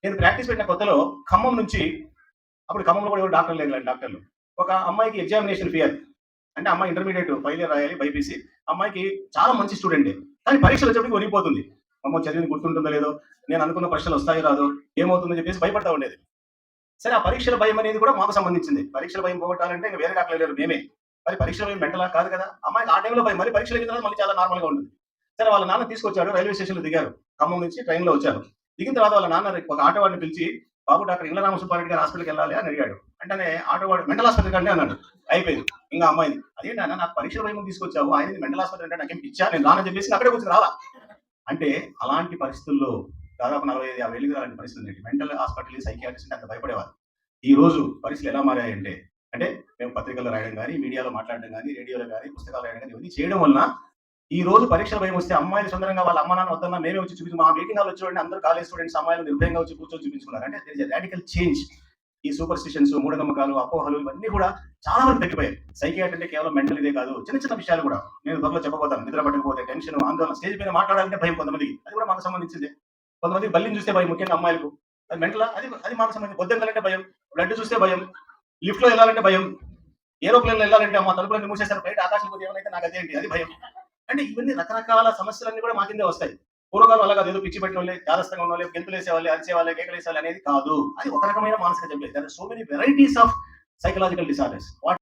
నేను ప్రాక్టీస్ పెట్టిన కొత్తలో ఖమ్మం నుంచి అప్పుడు ఖమ్మంలో కూడా ఎవరు డాక్టర్లు లేదులెండి డాక్టర్లు. ఒక అమ్మాయికి ఎగ్జామినేషన్ ఫియర్. అంటే అమ్మాయి ఇంటర్మీడియేట్ ఫైనల్ ఇయర్ రాయాలి బైపీసీ. అమ్మాయికి చాలా మంచి స్టూడెంటే. కానీ పరీక్షలు వచ్చేప్పటికి వణికిపోతుంది. అమ్మో! చదివింది గుర్తుంటుందో లేదో, నేను అనుకున్న ప్రశ్నలు వస్తాయో రాదో, ఏమవుతుందో చెప్పేసి భయపడతా ఉండేది. సరే ఆ పరీక్షల భయం అనేది కూడా మాకు సంబంధించింది. పరీక్షల భయం పోగొట్టాలంటే ఇంక వేరే డాక్టర్లు లేరు మేమే. మరి పరీక్షల భయం మెంటలా? కాదు కదా! అమ్మాయికి ఆ టైంలో భయం. మరి పరీక్షలు అయిన తర్వాత మళ్ళీ చాలా నార్మల్‌గా ఉంటుంది. సరే వాళ్ళ నాన్న తీసుకొచ్చాడు. రైల్వే స్టేషన్‌లో దిగారు. ఖమ్మం నుంచి ట్రైన్‌లో వచ్చారు. దిగిన తర్వాత వాళ్ళ నాన్న ఒక ఆటో వాడిని పిలిచి, "బాబు డాక్టర్ ఇండ్ల రామసుబ్బారెడ్డి గారి హాస్పిటల్‌కెళ్ళాలి" అని అడిగాడు. వెంటనే ఆటో వాడు "మెంటల్ హాస్పిటల్‌కి రండి" అన్నాడు. అయిపోయింది. ఇంక అమ్మాయిని, "అదేంటి నాన్న నాకు పరీక్షల భయం తీసుకొచ్చావు. ఆయనని మెంటల్ హాస్పిటల్ అంటే నాకేం పిచ్చా? నేను రానని" చెప్పేసి అక్కడే కూర్చొని రాలా. అంటే అలాంటి పరిస్థితుల్లో దాదాపు 45, 50 ఏళ్ళకి అలాంటి పరిస్థితుంది. మెంటల్ హాస్పిటల్, సైకియాట్రిస్ట్ అంత భయపడేవారు. ఈ రోజు పరిస్థితులు ఎలా మారాయంటే, అంటే మేము పత్రికల్లో రాయడం గాని, మీడియాలో మాట్లాడడం గాని, రేడియోలో గాని, పుస్తకాలు రాయడం గాని ఇవన్నీ చేయడం వలన ఈ రోజు పరీక్షల భయం వస్తే అమ్మాయిలు సుందరంగా వాళ్ళ అమ్మ నాన్న వద్దన్నా మేమే వచ్చి చూపించి మా మీటింగ్ హాల్ వచ్చి చూడండి అందరూ కాలేజ్ స్టూడెంట్స్ అమ్మాయిలు నిర్భయంగా వచ్చి కూర్చొని చూపించుకున్నారు. అంటే దేర్ ఇస్ రాడికల్ చేంజ్. ఈ సూపర్ స్టిషన్స్, మూఢనమ్మకాలు, అపోహలు ఇవన్నీ కూడా చాలా వరకు తగ్గిపోయాయి. సైకియాట్రీ అంటే కేవలం మెంటల్ ఇదే కాదు. చిన్న చిన్న విషయాలు కూడా నేను త్వరలో చెప్పబోతాను. నిద్ర పట్టకపోతే టెన్షన్, ఆందోళన, స్టేజ్ పైన మాట్లాడాలంటే భయం కొంతమందికి. అది కూడా మాకు సంబంధించిందే. కొంతమందికి బల్లిని చూస్తే భయం ముఖ్యంగా అమ్మాయిలకు. అది మెంటలా? అది అది మాకు సంబంధించి. బొద్దింకలంటే భయం, బ్లడ్ చూస్తే భయం, లిఫ్ట్‌లో ఎళ్ళాలంటే భయం, ఏరోప్లేన్‌లో ఎళ్ళాలంటే అమ్మో! తలుపులన్నీ మూసేశారు ఫ్లైట్ ఆకాశంలో పోతే ఏమైనా నాకు అదేంటి అది భయం. అంటే ఇవన్నీ రకరకాల సమస్యలన్నీ కూడా మా కిందే వస్తాయి. పూర్వకాలం అలా కాదు. ఏదో పిచ్చి పట్టినోళ్ళే, చాదస్తంగా ఉన్నోళ్ళే, గెంతులేసేవాళ్ళే, అరిచేవాళ్ళే, కేకలేసేవాళ్ళే అనేది కాదు. అది ఒక రకమైన మానసిక జబ్బే. There are so many varieties of psychological disorders.